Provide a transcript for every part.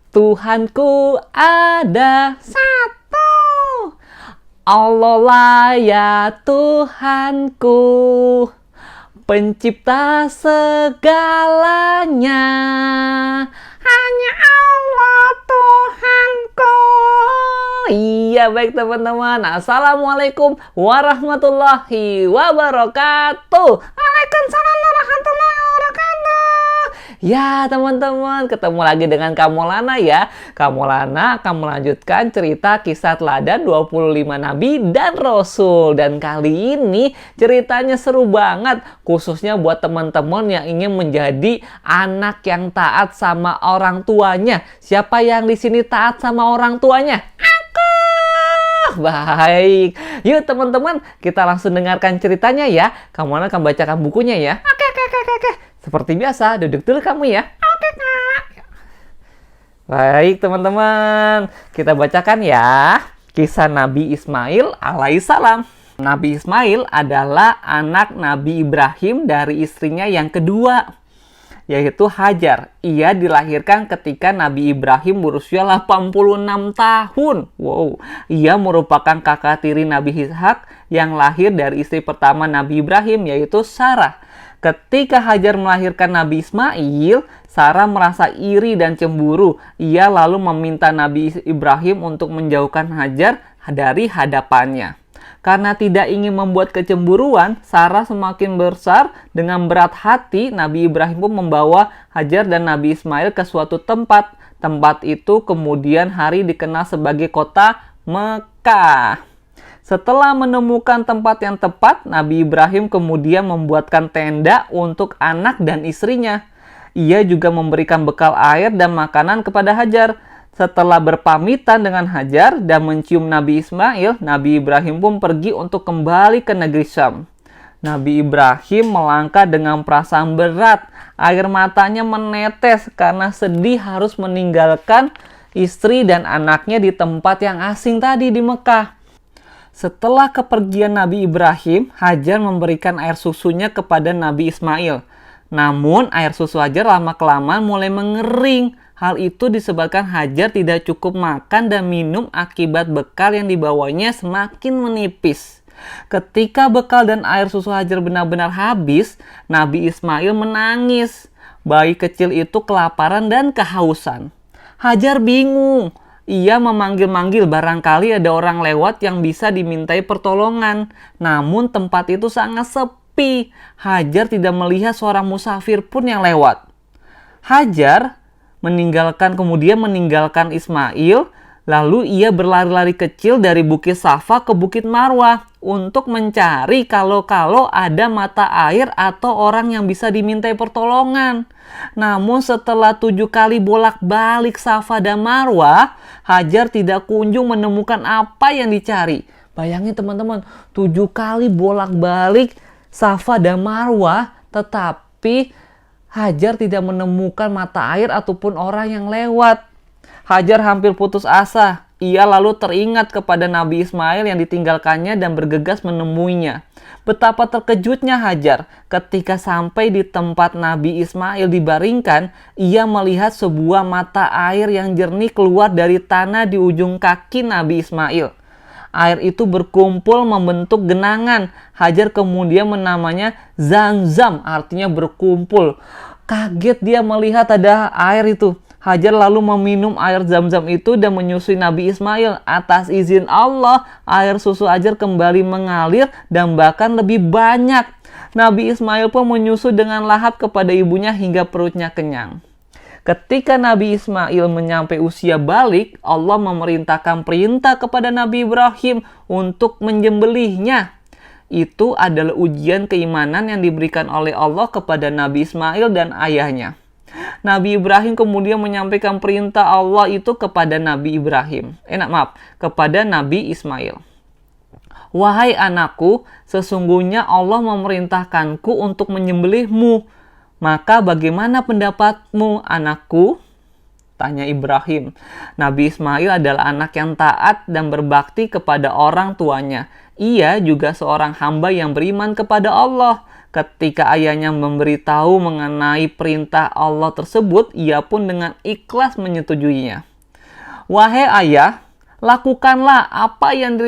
Tuhanku ada satu, Allah lah ya Tuhanku, pencipta segalanya, hanya Allah Tuhanku. Iya, baik teman-teman. Assalamualaikum warahmatullahi wabarakatuh. Waalaikumsalam warahmatullahi wabarakatuh. Ya teman-teman, ketemu lagi dengan Kak Maulana ya. Kak Maulana akan melanjutkan cerita kisah teladan 25 Nabi dan Rasul. Dan kali ini ceritanya seru banget, khususnya buat teman-teman yang ingin menjadi anak yang taat sama orang tuanya. Siapa yang di sini taat sama orang tuanya? Baik, yuk teman-teman, kita langsung dengarkan ceritanya ya. Kamu akan bacakan bukunya ya. Oke. Seperti biasa, duduk dulu kamu ya. Oke, Kak. Baik teman-teman, kita bacakan ya kisah Nabi Ismail alaihissalam. Nabi Ismail adalah anak Nabi Ibrahim dari istrinya yang kedua, yaitu Hajar. Ia dilahirkan ketika Nabi Ibrahim berusia 86 tahun. Wow, ia merupakan kakak tiri Nabi Ishak yang lahir dari istri pertama Nabi Ibrahim, yaitu Sarah. Ketika Hajar melahirkan Nabi Ismail, Sarah merasa iri dan cemburu. Ia lalu meminta Nabi Ibrahim untuk menjauhkan Hajar dari hadapannya. Karena tidak ingin membuat kecemburuan, Sarah semakin besar. Dengan berat hati, Nabi Ibrahim pun membawa Hajar dan Nabi Ismail ke suatu tempat. Tempat itu kemudian hari dikenal sebagai kota Mekah. Setelah menemukan tempat yang tepat, Nabi Ibrahim kemudian membuatkan tenda untuk anak dan istrinya. Ia juga memberikan bekal air dan makanan kepada Hajar. Setelah berpamitan dengan Hajar dan mencium Nabi Ismail, Nabi Ibrahim pun pergi untuk kembali ke negeri Syam. Nabi Ibrahim melangkah dengan perasaan berat. Air matanya menetes karena sedih harus meninggalkan istri dan anaknya di tempat yang asing tadi di Mekah. Setelah kepergian Nabi Ibrahim, Hajar memberikan air susunya kepada Nabi Ismail. Namun, air susu Hajar lama-kelamaan mulai mengering. Hal itu disebabkan Hajar tidak cukup makan dan minum akibat bekal yang dibawanya semakin menipis. Ketika bekal dan air susu Hajar benar-benar habis, Nabi Ismail menangis. Bayi kecil itu kelaparan dan kehausan. Hajar bingung. Ia memanggil-manggil barangkali ada orang lewat yang bisa dimintai pertolongan. Namun tempat itu sangat sepi. Hajar tidak melihat seorang musafir pun yang lewat. Hajar kemudian meninggalkan Ismail, lalu ia berlari-lari kecil dari Bukit Safa ke Bukit Marwah untuk mencari kalau ada mata air atau orang yang bisa dimintai pertolongan. Namun setelah 7 kali bolak-balik Safa dan Marwah, Hajar tidak kunjung menemukan apa yang dicari. Bayangin teman-teman, 7 kali bolak-balik Safa dan Marwah, tetapi Hajar tidak menemukan mata air ataupun orang yang lewat. Hajar hampir putus asa. Ia lalu teringat kepada Nabi Ismail yang ditinggalkannya dan bergegas menemuinya. Betapa terkejutnya Hajar ketika sampai di tempat Nabi Ismail dibaringkan. Ia melihat sebuah mata air yang jernih keluar dari tanah di ujung kaki Nabi Ismail. Air itu berkumpul membentuk genangan. Hajar kemudian menamanya Zamzam, artinya berkumpul. Kaget dia melihat ada air itu. Hajar lalu meminum air Zamzam itu dan menyusui Nabi Ismail. Atas izin Allah, air susu Hajar kembali mengalir dan bahkan lebih banyak. Nabi Ismail pun menyusu dengan lahap kepada ibunya hingga perutnya kenyang. Ketika Nabi Ismail menyampai usia balik, Allah memerintahkan perintah kepada Nabi Ibrahim untuk menyembelihnya. Itu adalah ujian keimanan yang diberikan oleh Allah kepada Nabi Ismail dan ayahnya. Nabi Ibrahim kemudian menyampaikan perintah Allah itu kepada kepada Nabi Ismail. Wahai anakku, sesungguhnya Allah memerintahkanku untuk menyembelihmu. Maka bagaimana pendapatmu, anakku? Tanya Ibrahim. Nabi Ismail adalah anak yang taat dan berbakti kepada orang tuanya. Ia juga seorang hamba yang beriman kepada Allah. Ketika ayahnya memberitahu mengenai perintah Allah tersebut, ia pun dengan ikhlas menyetujuinya. Wahai ayah, lakukanlah apa yang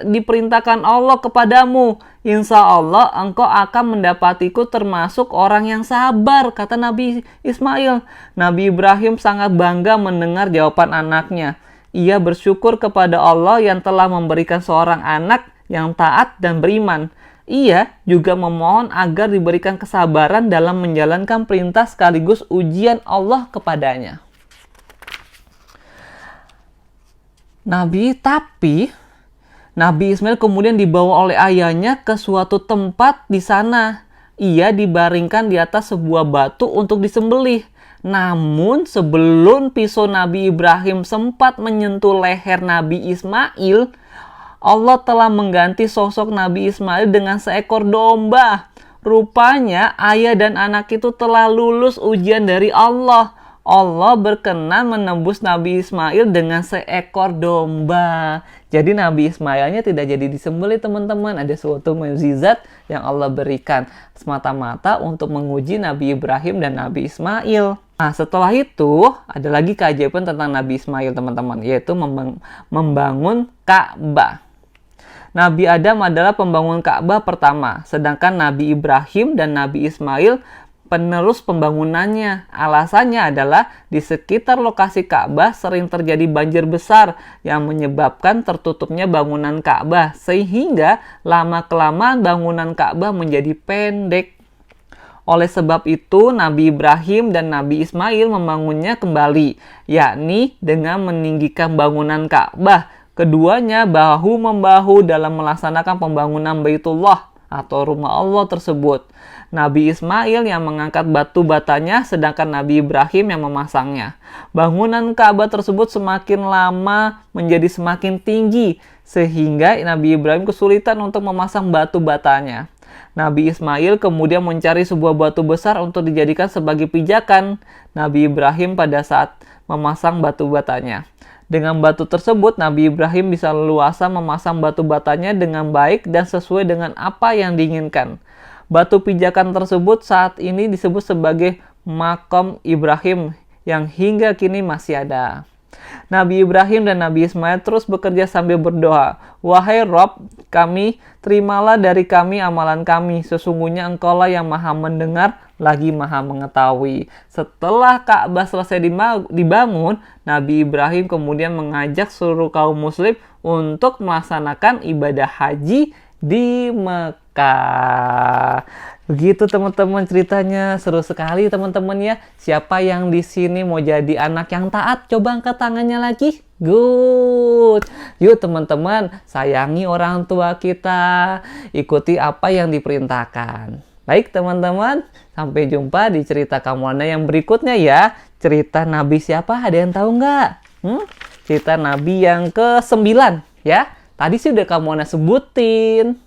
diperintahkan Allah kepadamu. Insya Allah engkau akan mendapatiku termasuk orang yang sabar, kata Nabi Ismail. Nabi Ibrahim sangat bangga mendengar jawaban anaknya. Ia bersyukur kepada Allah yang telah memberikan seorang anak yang taat dan beriman. Ia juga memohon agar diberikan kesabaran dalam menjalankan perintah sekaligus ujian Allah kepadanya. Nabi Ismail kemudian dibawa oleh ayahnya ke suatu tempat di sana. Ia dibaringkan di atas sebuah batu untuk disembelih. Namun sebelum pisau Nabi Ibrahim sempat menyentuh leher Nabi Ismail, Allah telah mengganti sosok Nabi Ismail dengan seekor domba. Rupanya ayah dan anak itu telah lulus ujian dari Allah. Allah berkenan menembus Nabi Ismail dengan seekor domba. Jadi Nabi Ismailnya tidak jadi disembelih, teman-teman. Ada suatu mukjizat yang Allah berikan semata-mata untuk menguji Nabi Ibrahim dan Nabi Ismail. Nah, setelah itu ada lagi keajaiban tentang Nabi Ismail, teman-teman, yaitu membangun Ka'bah. Nabi Adam adalah pembangun Ka'bah pertama, sedangkan Nabi Ibrahim dan Nabi Ismail penerus pembangunannya. Alasannya adalah di sekitar lokasi Ka'bah sering terjadi banjir besar yang menyebabkan tertutupnya bangunan Ka'bah, sehingga lama-kelamaan bangunan Ka'bah menjadi pendek. Oleh sebab itu, Nabi Ibrahim dan Nabi Ismail membangunnya kembali, yakni dengan meninggikan bangunan Ka'bah. Keduanya bahu-membahu dalam melaksanakan pembangunan Baitullah atau rumah Allah tersebut. Nabi Ismail yang mengangkat batu batanya, sedangkan Nabi Ibrahim yang memasangnya. Bangunan Ka'bah tersebut semakin lama menjadi semakin tinggi, sehingga Nabi Ibrahim kesulitan untuk memasang batu batanya. Nabi Ismail kemudian mencari sebuah batu besar untuk dijadikan sebagai pijakan Nabi Ibrahim pada saat memasang batu batanya. Dengan batu tersebut, Nabi Ibrahim bisa leluasa memasang batu batanya dengan baik dan sesuai dengan apa yang diinginkan. Batu pijakan tersebut saat ini disebut sebagai Maqam Ibrahim yang hingga kini masih ada. Nabi Ibrahim dan Nabi Ismail terus bekerja sambil berdoa. Wahai Rob kami, terimalah dari kami amalan kami. Sesungguhnya Engkaulah yang maha mendengar lagi maha mengetahui. Setelah Ka'bah selesai dibangun, Nabi Ibrahim kemudian mengajak seluruh kaum muslim untuk melaksanakan ibadah haji di Mekah. Begitu teman-teman ceritanya, seru sekali teman-teman ya. Siapa yang di sini mau jadi anak yang taat? Coba angkat tangannya lagi. Good. Yuk teman-teman, sayangi orang tua kita. Ikuti apa yang diperintahkan. Baik teman-teman, sampai jumpa di cerita Kamulana yang berikutnya ya. Cerita Nabi siapa? Ada yang tahu nggak? Cerita Nabi yang ke-9 ya. Tadi sih udah Kamulana sebutin.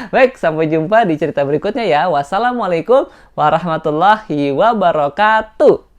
Baik, sampai jumpa di cerita berikutnya ya. Wassalamualaikum warahmatullahi wabarakatuh.